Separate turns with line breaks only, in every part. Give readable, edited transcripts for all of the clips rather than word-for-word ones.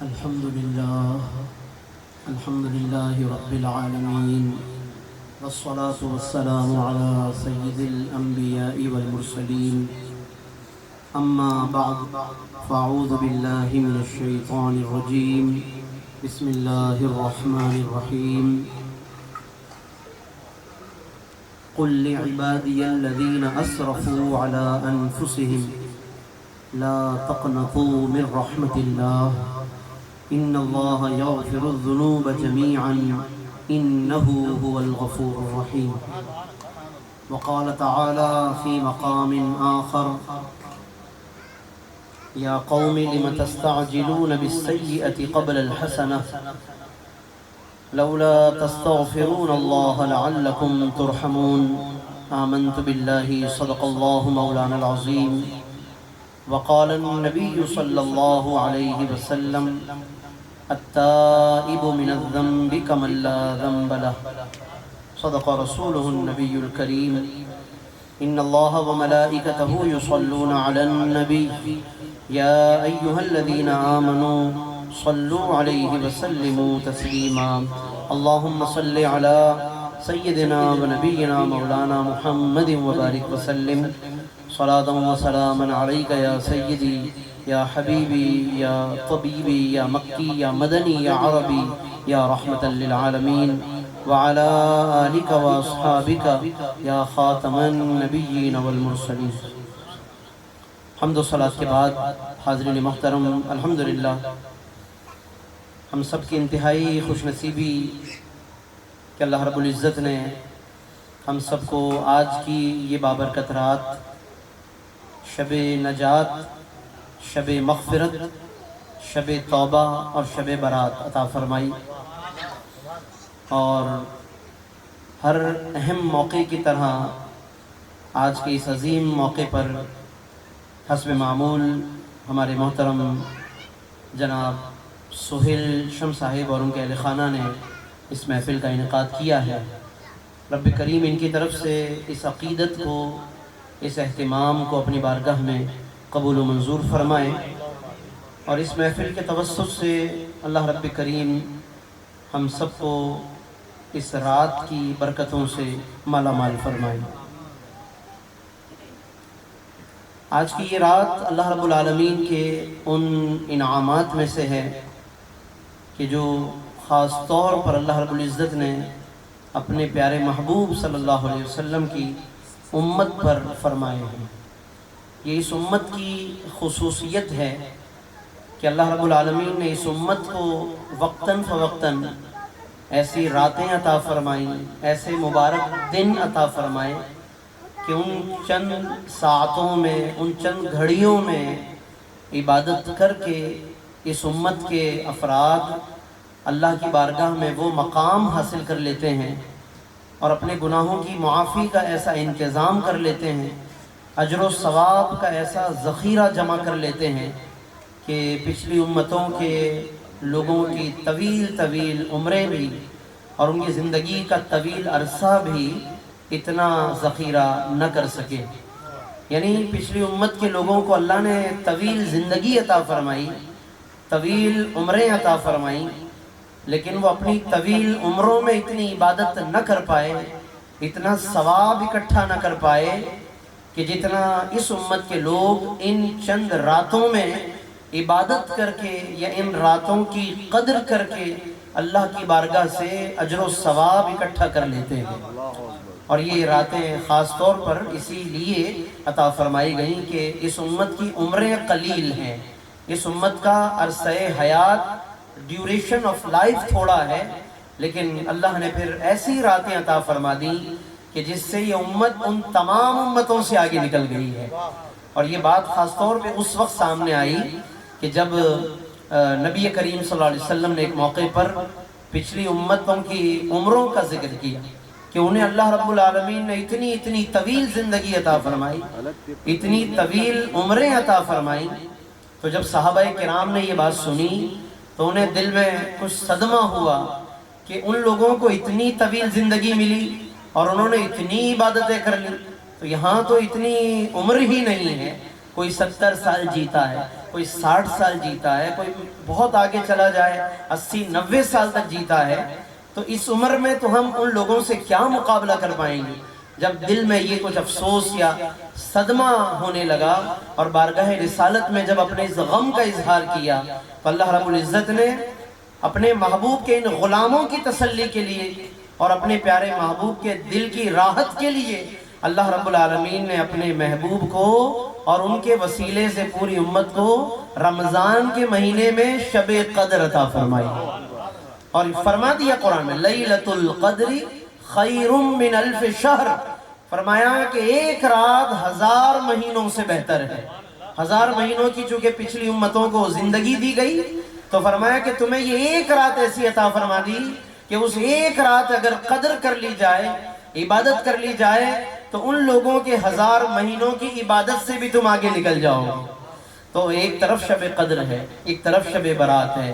الحمد لله رب العالمين، والصلاة والسلام على سيد الأنبياء والمرسلين. أما بعد، فأعوذ بالله من الشيطان الرجيم. بسم الله الرحمن الرحيم. قل لعبادي الذين أسرفوا على أنفسهم لا تقنطوا من رحمة الله إن الله يغفر الذنوب جميعا إنه هو الغفور الرحيم. وقال تعالى في مقام آخر: يا قوم لم تستعجلون بالسيئة قبل الحسنة لولا تستغفرون الله لعلكم ترحمون. آمنت بالله صدق الله مولانا العظيم. وقال النبي صلى الله عليه وسلم: التائب من الذنب كمن لا ذنب له. صدق رسوله النبي الكريم. إن الله وملائكته يصلون على النبي يا أيها الذين آمنوا صلوا عليه وسلموا تسليما. اللهم صل على سيدنا ونبينا مولانا محمد وبارك وسلم صلاة وسلاما عليك يا سيدي يا حبيبي يا طبيبي يا مكي يا مدني يا عربي يا رحمة للعالمين وعلى آلك وأصحابك يا خاتم النبيين والمرسلين. حمد و صلاة کے بعد حاضرین محترم، الحمدللہ ہم سب کی انتہائی خوش نصیبی کہ اللہ رب العزت نے ہم سب کو آج کی یہ بابرکت رات، شب نجات، شب مغفرت، شب توبہ اور شب برات عطا فرمائی، اور ہر اہم موقع کی طرح آج کے اس عظیم موقع پر حسب معمول ہمارے محترم جناب سہیل شم صاحب اور ان کے اہل خانہ نے اس محفل کا انعقاد کیا ہے. رب کریم ان کی طرف سے اس عقیدت کو، اس اہتمام کو اپنی بارگاہ میں قبول و منظور فرمائے، اور اس محفل کے توسط سے اللہ رب کریم ہم سب کو اس رات کی برکتوں سے مالا مال فرمائے. آج کی یہ رات اللہ رب العالمین کے ان انعامات میں سے ہے کہ جو خاص طور پر اللہ رب العزت نے اپنے پیارے محبوب صلی اللہ علیہ وسلم کی امت پر فرمائے ہیں. یہ اس امت کی خصوصیت ہے کہ اللہ رب العالمین نے اس امت کو وقتاً فوقتاً ایسی راتیں عطا فرمائیں، ایسے مبارک دن عطا فرمائے کہ ان چند ساعتوں میں، ان چند گھڑیوں میں عبادت کر کے اس امت کے افراد اللہ کی بارگاہ میں وہ مقام حاصل کر لیتے ہیں اور اپنے گناہوں کی معافی کا ایسا انتظام کر لیتے ہیں، اجر و ثواب کا ایسا ذخیرہ جمع کر لیتے ہیں کہ پچھلی امتوں کے لوگوں کی طویل عمریں بھی اور ان کی زندگی کا طویل عرصہ بھی اتنا ذخیرہ نہ کر سکے. یعنی پچھلی امت کے لوگوں کو اللہ نے طویل زندگی عطا فرمائی، طویل عمریں عطا فرمائیں، لیکن وہ اپنی طویل عمروں میں اتنی عبادت نہ کر پائے، اتنا ثواب اکٹھا نہ کر پائے کہ جتنا اس امت کے لوگ ان چند راتوں میں عبادت کر کے یا ان راتوں کی قدر کر کے اللہ کی بارگاہ سے اجر و ثواب اکٹھا کر لیتے ہیں. اور یہ راتیں خاص طور پر اسی لیے عطا فرمائی گئیں کہ اس امت کی عمریں قلیل ہیں، اس امت کا عرصہ حیات، ڈیوریشن آف لائف تھوڑا ہے، لیکن اللہ نے پھر ایسی راتیں عطا فرما دیں کہ جس سے یہ امت ان تمام امتوں سے آگے نکل گئی ہے. اور یہ بات خاص طور پہ اس وقت سامنے آئی کہ جب نبی کریم صلی اللہ علیہ وسلم نے ایک موقع پر پچھلی امتوں کی عمروں کا ذکر کیا کہ انہیں اللہ رب العالمین نے اتنی طویل زندگی عطا فرمائی، اتنی طویل عمریں عطا فرمائی. تو جب صحابہ کرام نے یہ بات سنی تو انہیں دل میں کچھ صدمہ ہوا کہ ان لوگوں کو اتنی طویل زندگی ملی اور انہوں نے اتنی عبادتیں کر لی، تو یہاں تو اتنی عمر ہی نہیں ہے کوئی 70 سال جیتا ہے، کوئی 60 سال جیتا ہے، کوئی بہت آگے چلا جائے 80-90 سال تک جیتا ہے، تو اس عمر میں تو ہم ان لوگوں سے کیا مقابلہ کر پائیں گے؟ جب دل میں یہ کچھ افسوس یا صدمہ ہونے لگا اور بارگاہ رسالت میں جب اپنے اس غم کا اظہار کیا، تو اللہ رب العزت نے اپنے محبوب کے ان غلاموں کی تسلی کے لیے اور اپنے پیارے محبوب کے دل کی راحت کے لیے اللہ رب العالمین نے اپنے محبوب کو اور ان کے وسیلے سے پوری امت کو رمضان کے مہینے میں شب قدر عطا فرمائی، اور فرما دیا قرآن میں لیلۃ القدر خیر من الف شہر، فرمایا کہ ایک رات 1000 مہینوں سے بہتر ہے۔ 1000 مہینوں کی چونکہ پچھلی امتوں کو زندگی دی گئی، تو فرمایا کہ تمہیں یہ ایک رات ایسی عطا فرما دی کہ اس ایک رات اگر قدر کر لی جائے، عبادت کر لی جائے، تو ان لوگوں کے 1000 مہینوں کی عبادت سے بھی تم آگے نکل جاؤ گے۔ تو ایک طرف شب قدر ہے، ایک طرف شب برات ہے،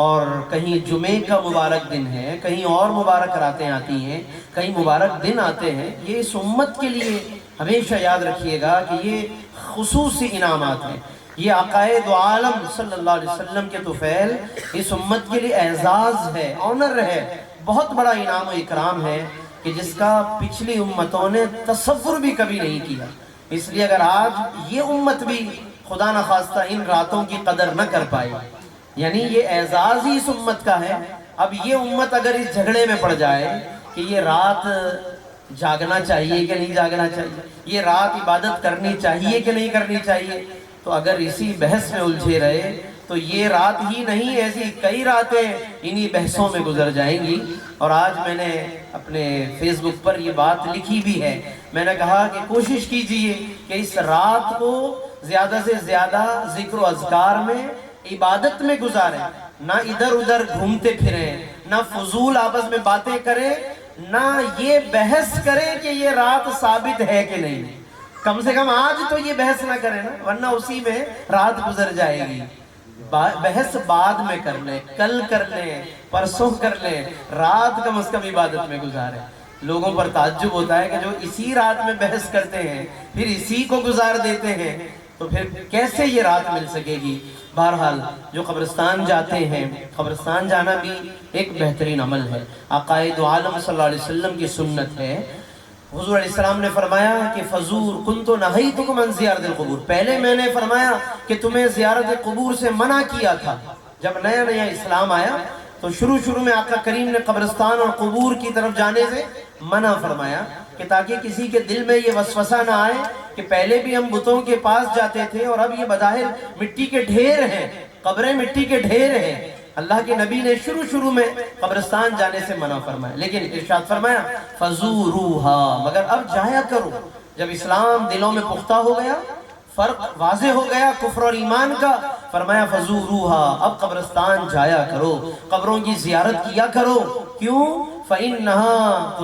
اور کہیں جمعے کا مبارک دن ہے، کہیں اور مبارک راتیں آتی ہیں، کہیں مبارک دن آتے ہیں۔ یہ اس امت کے لیے ہمیشہ یاد رکھیے گا کہ یہ خصوصی انعامات ہیں، یہ عقائد دو عالم صلی اللہ علیہ وسلم کے طفیل اس امت کے لیے اعزاز ہے، آنر ہے، بہت بڑا انعام و اکرام ہے کہ جس کا پچھلی امتوں نے تصور بھی کبھی نہیں کیا۔ اس لیے اگر آج یہ امت بھی خدا نخواستہ ان راتوں کی قدر نہ کر پائی، یعنی یہ اعزاز ہی اس امت کا ہے، اب یہ امت اگر اس جھگڑے میں پڑ جائے کہ یہ رات جاگنا چاہیے کہ نہیں جاگنا چاہیے، یہ رات عبادت کرنی چاہیے کہ نہیں کرنی چاہیے، تو اگر اسی بحث میں الجھے رہے تو یہ رات ہی نہیں، ایسی کئی راتیں انہی بحثوں میں گزر جائیں گی۔ اور آج میں نے اپنے فیس بک پر یہ بات لکھی بھی ہے، میں نے کہا کہ کوشش کیجئے کہ اس رات کو زیادہ سے زیادہ ذکر و اذکار میں، عبادت میں گزاریں، نہ ادھر ادھر گھومتے پھریں، نہ فضول آپس میں باتیں کریں، نہ یہ بحث کریں کہ یہ رات ثابت ہے کہ نہیں۔ کم سے کم آج تو یہ بحث نہ کریں نا، ورنہ اسی میں رات گزر جائے گی۔ بحث بعد میں کر لیں، کل کر لیں، پرسوں کر لیں، رات کم از کم عبادت میں گزاریں۔ لوگوں پر تعجب ہوتا ہے کہ جو اسی رات میں بحث کرتے ہیں پھر اسی کو گزار دیتے ہیں، تو پھر کیسے یہ رات مل سکے گی؟ بہرحال جو قبرستان جاتے ہیں، قبرستان جانا بھی ایک بہترین عمل ہے، عقائد دو عالم صلی اللہ علیہ وسلم کی سنت ہے۔ حضور علیہ السلام نے فرمایا کہ فزور کنتو نہیتکم عن زیارت القبور، پہلے میں نے فرمایا کہ تمہیں زیارت قبور سے منع کیا تھا۔ جب نیا نیا اسلام آیا تو شروع میں آقا کریم نے قبرستان اور قبور کی طرف جانے سے منع فرمایا، کہ تاکہ کسی کے دل میں یہ وسوسہ نہ آئے کہ پہلے بھی ہم بتوں کے پاس جاتے تھے اور اب یہ بظاہر مٹی کے ڈھیر ہیں، قبریں مٹی کے ڈھیر ہیں۔ اللہ کے نبی نے شروع میں قبرستان جانے سے منع فرمایا، لیکن ارشاد فرمایا فزوروها، مگر اب جایا کرو۔ جب اسلام دلوں میں پختہ ہو گیا، فرق واضح ہو گیا کفر اور ایمان کا، فرمایا فزوروها، اب قبرستان جایا کرو، قبروں کی زیارت کیا کرو۔ کیوں؟ فَإِنَّهَا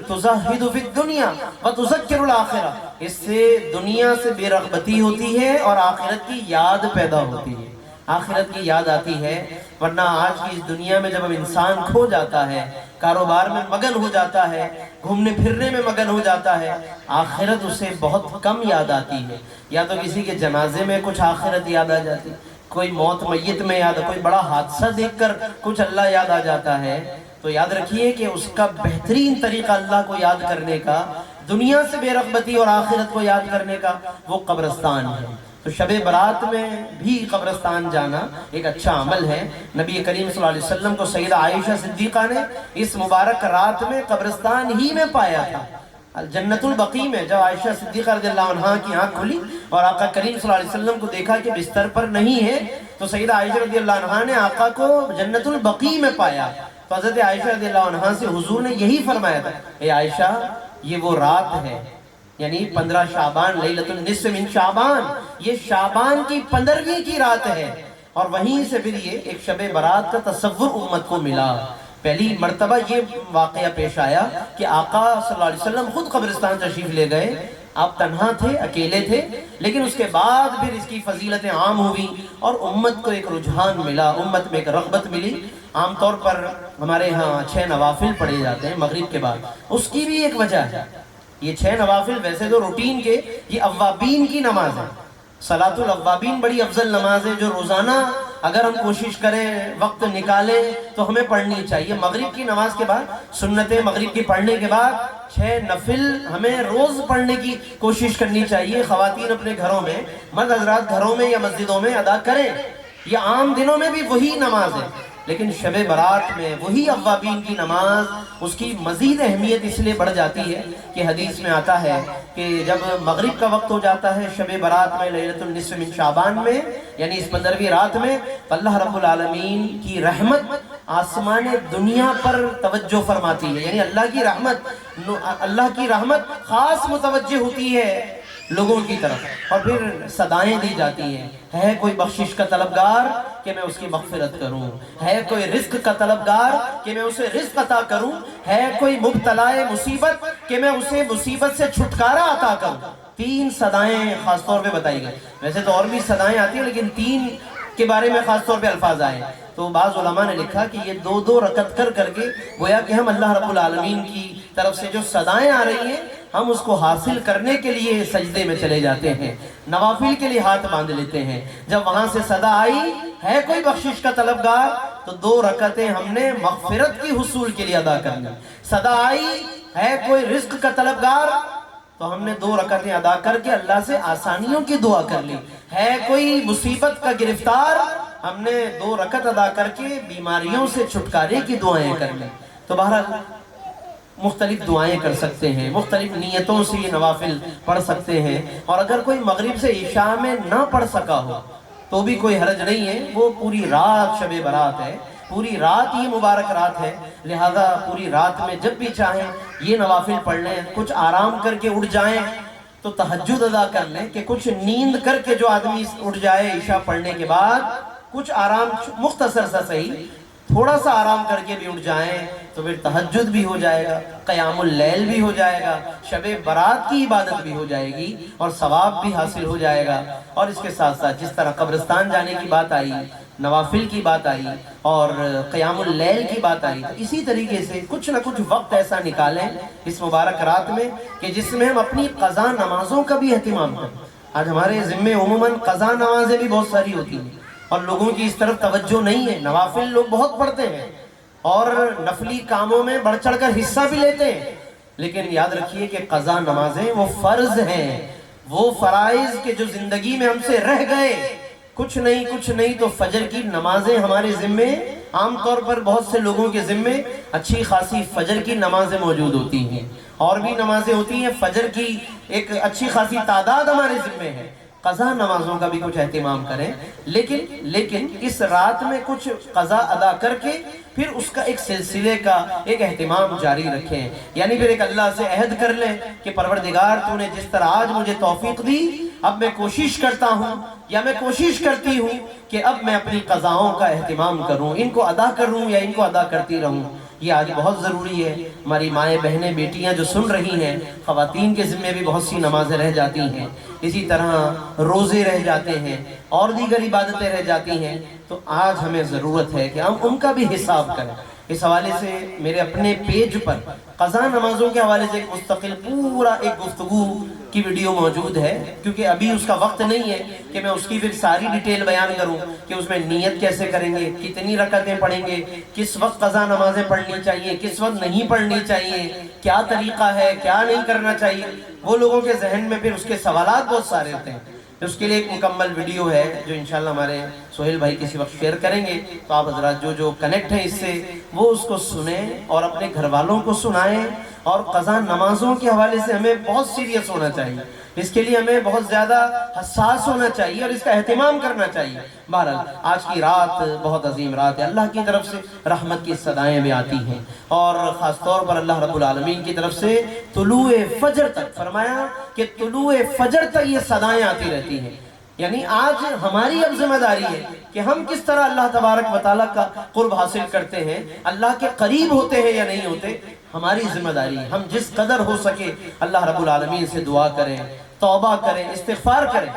تُزَهِّدُ فِي الدُّنْيَا وَتُذَكِّرُ الْآخِرَةَ، اس سے دنیا سے بے رغبتی ہوتی ہے اور آخرت کی یاد پیدا ہوتی ہے، آخرت کی یاد آتی ہے۔ ورنہ آج کی اس دنیا میں جب اب انسان کھو جاتا ہے، کاروبار میں مگن ہو جاتا ہے، گھومنے پھرنے میں مگن ہو جاتا ہے، آخرت اسے بہت کم یاد آتی ہے۔ یا تو کسی کے جنازے میں کچھ آخرت یاد آ جاتی، کوئی موت میت میں یاد، کوئی بڑا حادثہ دیکھ کر کچھ اللہ یاد آ جاتا ہے۔ تو یاد رکھیے کہ اس کا بہترین طریقہ اللہ کو یاد کرنے کا، دنیا سے بے رغبتی اور آخرت کو یاد کرنے کا، وہ قبرستان ہے۔ تو شب برات میں بھی قبرستان جانا ایک اچھا عمل ہے۔ نبی کریم صلی اللہ علیہ وسلم کو سیدہ عائشہ صدیقہ نے اس مبارک رات میں قبرستان ہی میں پایا تھا، جنت البقیع میں۔ جب عائشہ صدیقہ رضی اللہ عنہا کی آنکھ کھلی اور آقا کریم صلی اللہ علیہ وسلم کو دیکھا کہ بستر پر نہیں ہے، تو سیدہ عائشہ رضی اللہ عنہا نے آقا کو جنت البقیع میں پایا۔ تو حضرت عائشہ رضی اللہ عنہا سے حضور نے یہی فرمایا تھا، اے عائشہ یہ وہ رات ہے، یعنی 15 شعبان، لیلۃ النصف من شعبان، یہ شعبان کی 15ویں کی رات ہے۔ اور وہیں سے پھر یہ ایک شب برات کا تصور امت کو ملا۔ پہلی مرتبہ یہ واقعہ پیش آیا کہ آقا صلی اللہ علیہ وسلم خود قبرستان تشریف لے گئے، آپ تنہا تھے، اکیلے تھے، لیکن اس کے بعد پھر اس کی فضیلتیں عام ہوئی اور امت کو ایک رجحان ملا، امت میں ایک رغبت ملی۔ عام طور پر ہمارے ہاں 6 نوافل پڑھے جاتے ہیں مغرب کے بعد، اس کی بھی ایک وجہ ہے۔ یہ 6 نوافل ویسے تو روٹین کے، یہ اوابین کی نماز ہے، صلاۃ الاوابین بڑی افضل نماز ہے جو روزانہ اگر ہم کوشش کریں وقت نکالیں تو ہمیں پڑھنی چاہیے۔ مغرب کی نماز کے بعد، سنت مغرب کی پڑھنے کے بعد 6 نفل ہمیں روز پڑھنے کی کوشش کرنی چاہیے۔ خواتین اپنے گھروں میں، مرد حضرات گھروں میں یا مسجدوں میں ادا کریں۔ یہ عام دنوں میں بھی وہی نماز ہے، لیکن شب برات میں وہی اوابین کی نماز، اس کی مزید اہمیت اس لیے بڑھ جاتی ہے کہ حدیث میں آتا ہے کہ جب مغرب کا وقت ہو جاتا ہے شب برات میں، لیلۃ النصف من شعبان میں، یعنی اس 15ویں رات میں، اللہ رب العالمین کی رحمت آسمان دنیا پر توجہ فرماتی ہے۔ یعنی اللہ کی رحمت خاص متوجہ ہوتی ہے لوگوں کی طرف، اور پھر صدائیں دی جاتی ہیں، ہے کوئی بخشش کا طلبگار کہ میں اس کی مغفرت کروں، ہے کوئی رزق کا طلبگار کہ میں اسے رزق عطا کروں، ہے کوئی مبتلا مصیبت کہ میں اسے مصیبت سے چھٹکارا عطا کروں۔ 3 صدائیں خاص طور پہ بتائی گئی، ویسے تو اور بھی صدائیں آتی ہیں لیکن 3 کے بارے میں خاص طور پہ الفاظ آئے۔ تو بعض علماء نے لکھا کہ یہ 2 رکعت کر کے گویا کہ ہم اللہ رب العالمین کی طرف سے جو صدائیں آ رہی ہیں ہم اس کو حاصل کرنے کے لیے سجدے میں چلے جاتے ہیں، نوافل کے لیے ہاتھ باندھ لیتے ہیں۔ جب وہاں سے صدا آئی ہے کوئی بخشش کا طلبگار تو 2 رکعتیں ہم نے مغفرت کی حصول کے لیے ادا کرنا۔ صدا آئی ہے کوئی رزق کا طلبگار تو ہم نے 2 رکعتیں ادا کر کے اللہ سے آسانیوں کی دعا کر لی۔ ہے کوئی مصیبت کا گرفتار، ہم نے 2 رکعت ادا کر کے بیماریوں سے چھٹکارے کی دعائیں کر لی۔ تو بہرحال مختلف دعائیں کر سکتے ہیں، مختلف نیتوں سے یہ نوافل پڑھ سکتے ہیں، اور اگر کوئی مغرب سے عشاء میں نہ پڑھ سکا ہو تو بھی کوئی حرج نہیں ہے۔ وہ پوری رات شب برات ہے، پوری رات یہ مبارک رات ہے، لہذا پوری رات میں جب بھی چاہیں یہ نوافل پڑھ لیں۔ کچھ آرام کر کے اٹھ جائیں تو تہجد ادا کر لیں، کہ کچھ نیند کر کے جو آدمی اٹھ جائے عشاء پڑھنے کے بعد، کچھ آرام مختصر سا صحیح، تھوڑا سا آرام کر کے بھی اٹھ جائیں تو پھر تہجد بھی ہو جائے گا، قیام اللیل بھی ہو جائے گا، شب برات کی عبادت بھی ہو جائے گی اور ثواب بھی حاصل ہو جائے گا۔ اور اس کے ساتھ ساتھ جس طرح قبرستان جانے کی بات آئی، نوافل کی بات آئی اور قیام اللیل کی بات آئی، تو اسی طریقے سے کچھ نہ کچھ وقت ایسا نکالیں اس مبارک رات میں کہ جس میں ہم اپنی قضا نمازوں کا بھی اہتمام کریں۔ آج ہمارے ذمے عموماً قضا نمازیں بھی بہت ساری ہوتی ہیں اور لوگوں کی اس طرف توجہ نہیں ہے۔ نوافل لوگ بہت پڑھتے ہیں اور نفلی کاموں میں بڑھ چڑھ کر حصہ بھی لیتے ہیں، لیکن یاد رکھیے کہ قضا نمازیں وہ فرض ہیں، وہ فرائض کے جو زندگی میں ہم سے رہ گئے، کچھ نہیں تو فجر کی نمازیں ہمارے ذمے، عام طور پر بہت سے لوگوں کے ذمے اچھی خاصی فجر کی نمازیں موجود ہوتی ہیں، اور بھی نمازیں ہوتی ہیں، فجر کی ایک اچھی خاصی تعداد ہمارے ذمے ہے۔ قضا نمازوں کا بھی کچھ اہتمام کریں، لیکن اس رات میں کچھ قضا ادا کر کے پھر اس کا ایک سلسلے کا ایک اہتمام جاری رکھیں، یعنی پھر ایک اللہ سے عہد کر لیں کہ پروردگار تو نے جس طرح آج مجھے توفیق دی، اب میں کوشش کرتا ہوں یا میں کوشش کرتی ہوں کہ اب میں اپنی قضاؤں کا اہتمام کروں، ان کو ادا کروں یا ان کو ادا کرتی رہوں۔ یہ آج بہت ضروری ہے۔ ہماری مائیں بہنیں بیٹیاں جو سن رہی ہیں، خواتین کے ذمے بھی بہت سی نمازیں رہ جاتی ہیں، اسی طرح روزے رہ جاتے ہیں اور دیگر عبادتیں رہ جاتی ہیں، تو آج ہمیں ضرورت ہے کہ ہم ان کا بھی حساب کریں۔ اس حوالے سے میرے اپنے پیج پر قضا نمازوں کے حوالے سے ایک مستقل پورا ایک گفتگو کی ویڈیو موجود ہے، کیونکہ ابھی اس کا وقت نہیں ہے کہ میں اس کی پھر ساری ڈیٹیل بیان کروں کہ اس میں نیت کیسے کریں گے، کتنی رکعتیں پڑھیں گے، کس وقت قضا نمازیں پڑھنی چاہیے، کس وقت نہیں پڑھنی چاہیے، کیا طریقہ ہے، کیا نہیں کرنا چاہیے۔ وہ لوگوں کے ذہن میں پھر اس کے سوالات بہت سارے ہوتے ہیں، اس کے لیے ایک مکمل ویڈیو ہے جو انشاءاللہ ہمارے سہیل بھائی کسی وقت شیئر کریں گے، تو آپ حضرات جو کنیکٹ ہیں اس سے وہ اس کو سنیں اور اپنے گھر والوں کو سنائیں۔ اور قضا نمازوں کے حوالے سے ہمیں بہت سیریس ہونا چاہیے، اس کے لیے ہمیں بہت زیادہ حساس ہونا چاہیے اور اس کا اہتمام کرنا چاہیے۔ بہرحال آج کی رات بہت عظیم رات ہے، اللہ کی طرف سے رحمت کی صدائیں بھی آتی ہیں، اور خاص طور پر اللہ رب العالمین کی طرف سے طلوع فجر تک، فرمایا کہ طلوع فجر تک یہ صدائیں آتی رہتی ہیں۔ یعنی آج ہماری اب ذمہ داری ہے کہ ہم کس طرح اللہ تبارک و تعالیٰ کا قرب حاصل کرتے ہیں، اللہ کے قریب ہوتے ہیں یا نہیں ہوتے، ہماری ذمہ داری ہے۔ ہم جس قدر ہو سکے اللہ رب العالمین سے دعا کریں، توبہ کریں، استغفار کریں۔